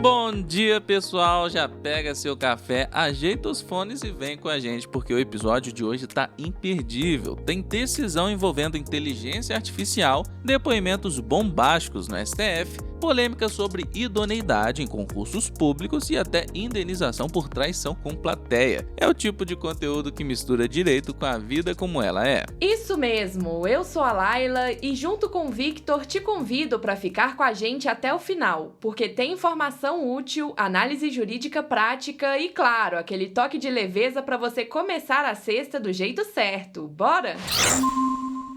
Bom dia, pessoal! Já pega seu café, ajeita os fones e vem com a gente, porque o episódio de hoje tá imperdível. Tem decisão envolvendo inteligência artificial, depoimentos bombásticos no STF, polêmica sobre idoneidade em concursos públicos e até indenização por traição com plateia. É o tipo de conteúdo que mistura direito com a vida como ela é. Isso mesmo, eu sou a Laila e junto com o Victor te convido para ficar com a gente até o final, porque tem informação útil, análise jurídica prática e, claro, aquele toque de leveza para você começar a sexta do jeito certo. Bora?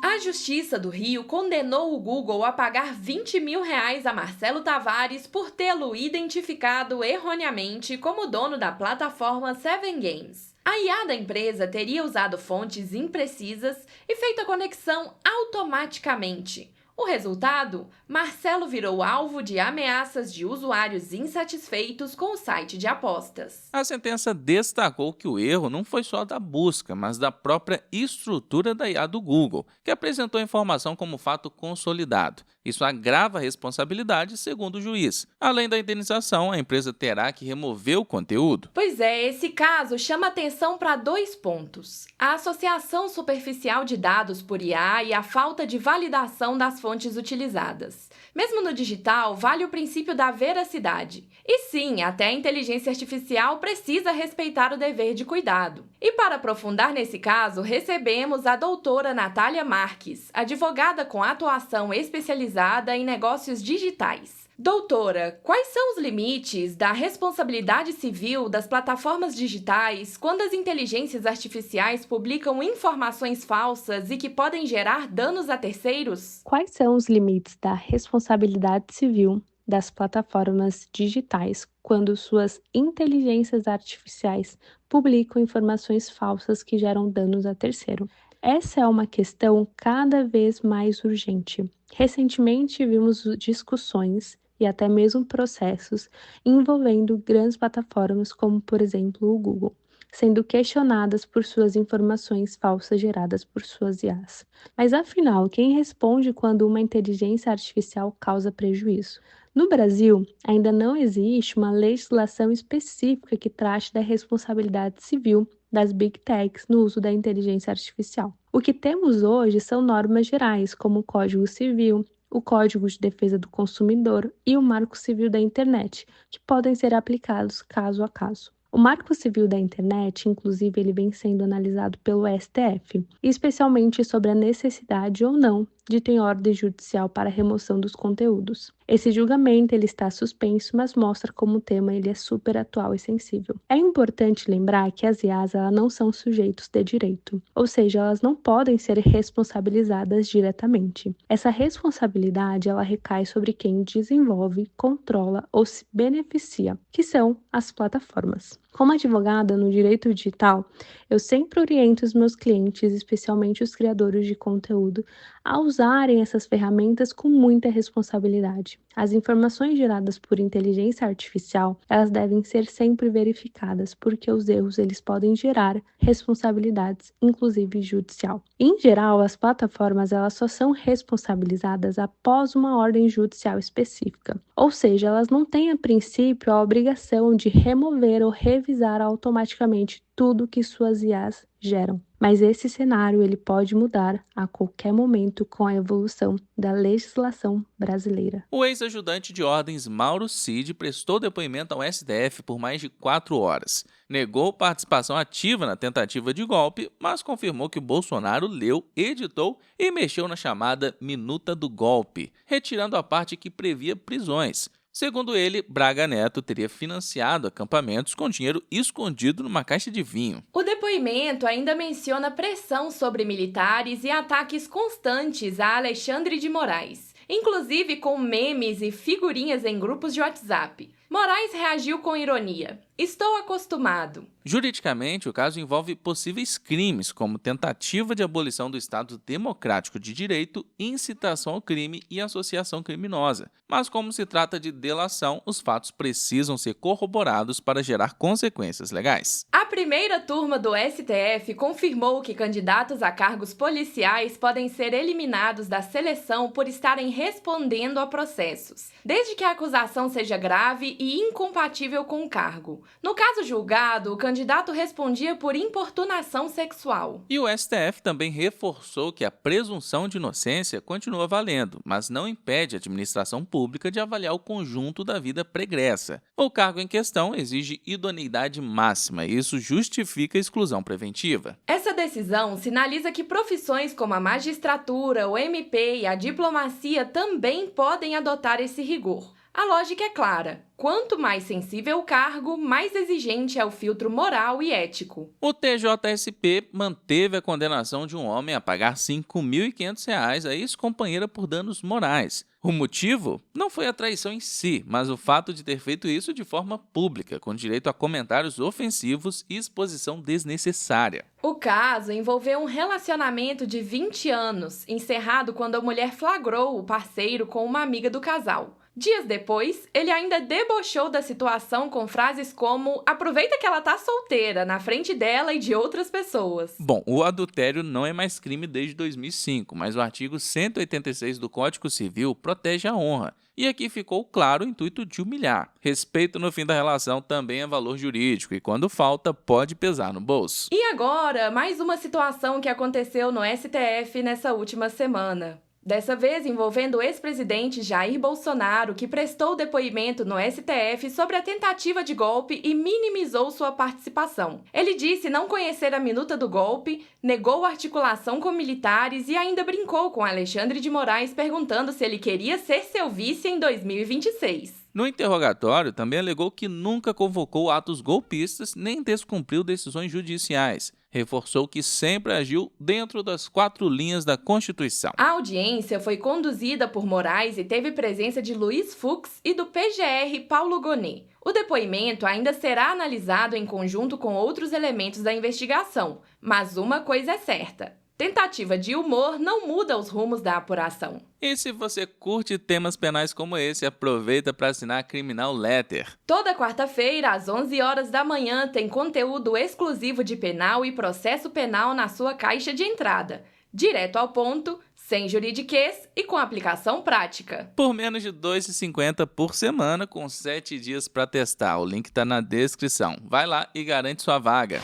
A Justiça do Rio condenou o Google a pagar R$20 mil a Marcelo Tavares por tê-lo identificado erroneamente como dono da plataforma Seven Games. A IA da empresa teria usado fontes imprecisas e feito a conexão automaticamente. O resultado? Marcelo virou alvo de ameaças de usuários insatisfeitos com o site de apostas. A sentença destacou que o erro não foi só da busca, mas da própria estrutura da IA do Google, que apresentou a informação como fato consolidado. Isso agrava a responsabilidade, segundo o juiz. Além da indenização, a empresa terá que remover o conteúdo. Pois é, esse caso chama atenção para 2 pontos: a associação superficial de dados por IA e a falta de validação das fontes utilizadas. Mesmo no digital, vale o princípio da veracidade. E sim, até a inteligência artificial precisa respeitar o dever de cuidado. E para aprofundar nesse caso, recebemos a doutora Natália Marques, advogada com atuação especializada em negócios digitais. Doutora, quais são os limites da responsabilidade civil das plataformas digitais quando as inteligências artificiais publicam informações falsas e que podem gerar danos a terceiros? Quais são os limites da responsabilidade civil das plataformas digitais quando suas inteligências artificiais publicam informações falsas que geram danos a terceiro? Essa é uma questão cada vez mais urgente. Recentemente vimos discussões e até mesmo processos envolvendo grandes plataformas como, por exemplo, o Google, sendo questionadas por suas informações falsas geradas por suas IAs. Mas afinal, quem responde quando uma inteligência artificial causa prejuízo? No Brasil, ainda não existe uma legislação específica que trate da responsabilidade civil das Big Techs no uso da inteligência artificial. O que temos hoje são normas gerais, como o Código Civil, o Código de Defesa do Consumidor e o Marco Civil da Internet, que podem ser aplicados caso a caso. O Marco Civil da Internet, inclusive, ele vem sendo analisado pelo STF, especialmente sobre a necessidade ou não de ter ordem judicial para a remoção dos conteúdos. Esse julgamento ele está suspenso, mas mostra como o tema ele é super atual e sensível. É importante lembrar que as IAs não são sujeitos de direito, ou seja, elas não podem ser responsabilizadas diretamente. Essa responsabilidade ela recai sobre quem desenvolve, controla ou se beneficia, que são as plataformas. Como advogada no direito digital, eu sempre oriento os meus clientes, especialmente os criadores de conteúdo, a usarem essas ferramentas com muita responsabilidade. As informações geradas por inteligência artificial, elas devem ser sempre verificadas, porque os erros eles podem gerar responsabilidades, inclusive judicial. Em geral, as plataformas elas só são responsabilizadas após uma ordem judicial específica, ou seja, elas não têm a princípio a obrigação de remover ou revisar automaticamente tudo que suas IAs geram. Mas esse cenário ele pode mudar a qualquer momento com a evolução da legislação brasileira. O ex-ajudante de ordens Mauro Cid prestou depoimento ao STF por mais de 4 horas. Negou participação ativa na tentativa de golpe, mas confirmou que Bolsonaro leu, editou e mexeu na chamada Minuta do Golpe, retirando a parte que previa prisões. Segundo ele, Braga Neto teria financiado acampamentos com dinheiro escondido numa caixa de vinho. O depoimento ainda menciona pressão sobre militares e ataques constantes a Alexandre de Moraes, inclusive com memes e figurinhas em grupos de WhatsApp. Moraes reagiu com ironia: "Estou acostumado." Juridicamente, o caso envolve possíveis crimes, como tentativa de abolição do Estado Democrático de Direito, incitação ao crime e associação criminosa. Mas como se trata de delação, os fatos precisam ser corroborados para gerar consequências legais. A A primeira turma do STF confirmou que candidatos a cargos policiais podem ser eliminados da seleção por estarem respondendo a processos, desde que a acusação seja grave e incompatível com o cargo. No caso julgado, o candidato respondia por importunação sexual. E o STF também reforçou que a presunção de inocência continua valendo, mas não impede a administração pública de avaliar o conjunto da vida pregressa. O cargo em questão exige idoneidade máxima e isso justifica a exclusão preventiva. Essa decisão sinaliza que profissões como a magistratura, o MP e a diplomacia também podem adotar esse rigor. A lógica é clara. Quanto mais sensível o cargo, mais exigente é o filtro moral e ético. O TJSP manteve a condenação de um homem a pagar R$ 5.500 a ex-companheira por danos morais. O motivo não foi a traição em si, mas o fato de ter feito isso de forma pública, com direito a comentários ofensivos e exposição desnecessária. O caso envolveu um relacionamento de 20 anos, encerrado quando a mulher flagrou o parceiro com uma amiga do casal. Dias depois, ele ainda debochou da situação com frases como "aproveita que ela tá solteira", na frente dela e de outras pessoas. Bom, o adultério não é mais crime desde 2005, mas o artigo 186 do Código Civil protege a honra. E aqui ficou claro o intuito de humilhar. Respeito no fim da relação também é valor jurídico e quando falta, pode pesar no bolso. E agora, mais uma situação que aconteceu no STF nessa última semana. Dessa vez envolvendo o ex-presidente Jair Bolsonaro, que prestou depoimento no STF sobre a tentativa de golpe e minimizou sua participação. Ele disse não conhecer a minuta do golpe, negou articulação com militares e ainda brincou com Alexandre de Moraes perguntando se ele queria ser seu vice em 2026. No interrogatório, também alegou que nunca convocou atos golpistas nem descumpriu decisões judiciais. Reforçou que sempre agiu dentro das 4 linhas da Constituição. A audiência foi conduzida por Moraes e teve presença de Luiz Fux e do PGR Paulo Gonet. O depoimento ainda será analisado em conjunto com outros elementos da investigação, mas uma coisa é certa: tentativa de humor não muda os rumos da apuração. E se você curte temas penais como esse, aproveita para assinar a Criminal Letter. Toda quarta-feira, às 11 horas da manhã, tem conteúdo exclusivo de penal e processo penal na sua caixa de entrada. Direto ao ponto, sem juridiquês e com aplicação prática. Por menos de R$ 2,50 por semana, com 7 dias para testar. O link está na descrição. Vai lá e garante sua vaga.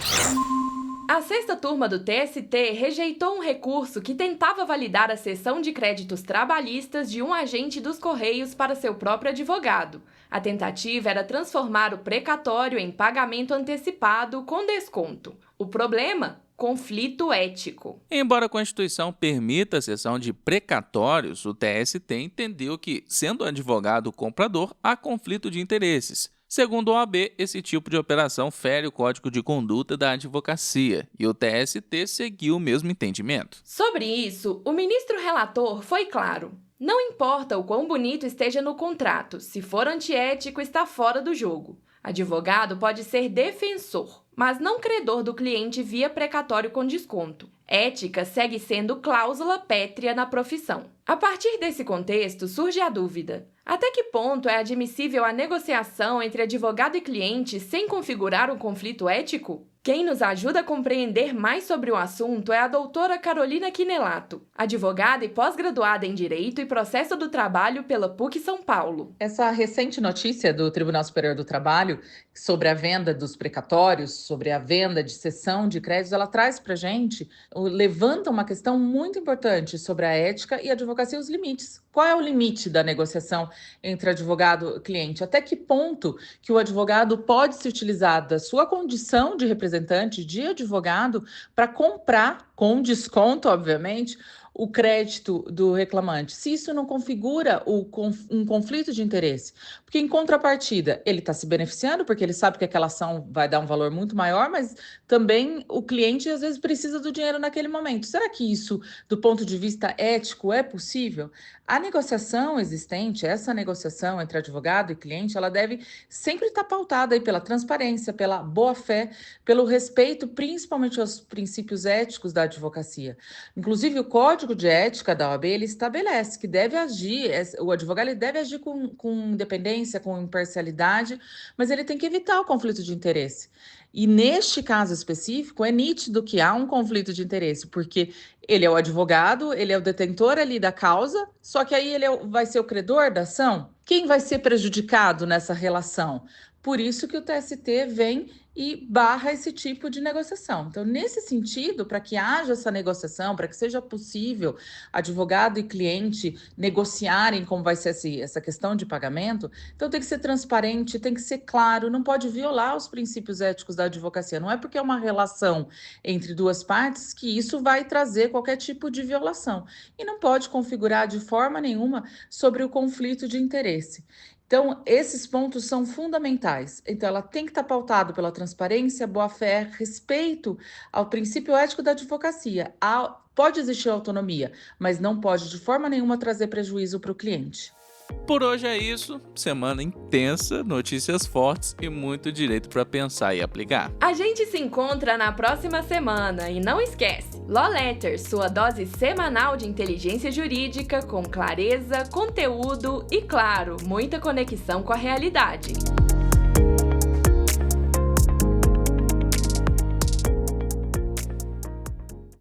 A sexta turma do TST rejeitou um recurso que tentava validar a cessão de créditos trabalhistas de um agente dos Correios para seu próprio advogado. A tentativa era transformar o precatório em pagamento antecipado com desconto. O problema? Conflito ético. Embora a Constituição permita a cessão de precatórios, o TST entendeu que, sendo advogado comprador, há conflito de interesses. Segundo o OAB, esse tipo de operação fere o Código de Conduta da Advocacia e o TST seguiu o mesmo entendimento. Sobre isso, o ministro relator foi claro. Não importa o quão bonito esteja no contrato, se for antiético, está fora do jogo. Advogado pode ser defensor, mas não credor do cliente via precatório com desconto. Ética segue sendo cláusula pétrea na profissão. A partir desse contexto, surge a dúvida: até que ponto é admissível a negociação entre advogado e cliente sem configurar um conflito ético? Quem nos ajuda a compreender mais sobre o assunto é a doutora Carolina Quinelato, advogada e pós-graduada em Direito e Processo do Trabalho pela PUC São Paulo. Essa recente notícia do Tribunal Superior do Trabalho sobre a venda dos precatórios, sobre a venda de cessão de créditos, ela traz para a gente, levanta uma questão muito importante sobre a ética e a advocacia e os limites. Qual é o limite da negociação entre advogado e cliente? Até que ponto que o advogado pode se utilizar da sua condição de representante, de advogado, para comprar, com desconto, obviamente, o crédito do reclamante, se isso não configura um conflito de interesse? Porque, em contrapartida, ele está se beneficiando, porque ele sabe que aquela ação vai dar um valor muito maior, mas também o cliente, às vezes, precisa do dinheiro naquele momento. Será que isso, do ponto de vista ético, é possível? A negociação existente, essa negociação entre advogado e cliente, ela deve sempre estar pautada aí pela transparência, pela boa-fé, pelo respeito, principalmente aos princípios éticos da advocacia. Inclusive, o Código Código de Ética da OAB, ele estabelece que deve agir, o advogado ele deve agir com independência, com imparcialidade, mas ele tem que evitar o conflito de interesse. E neste caso específico, é nítido que há um conflito de interesse, porque ele é o advogado, ele é o detentor ali da causa, só que aí ele vai ser o credor da ação. Quem vai ser prejudicado nessa relação? Por isso que o TST vem e barra esse tipo de negociação. Então, nesse sentido, para que haja essa negociação, para que seja possível advogado e cliente negociarem como vai ser essa questão de pagamento, então tem que ser transparente, tem que ser claro, não pode violar os princípios éticos da advocacia. Não é porque é uma relação entre duas partes que isso vai trazer qualquer tipo de violação. E não pode configurar de forma nenhuma sobre o conflito de interesse. Então, esses pontos são fundamentais. Então, ela tem que estar pautada pela transparência, boa-fé, respeito ao princípio ético da advocacia. Pode existir autonomia, mas não pode de forma nenhuma trazer prejuízo para o cliente. Por hoje é isso, semana intensa, notícias fortes e muito direito para pensar e aplicar. A gente se encontra na próxima semana e não esquece, Law Letters, sua dose semanal de inteligência jurídica com clareza, conteúdo e, claro, muita conexão com a realidade.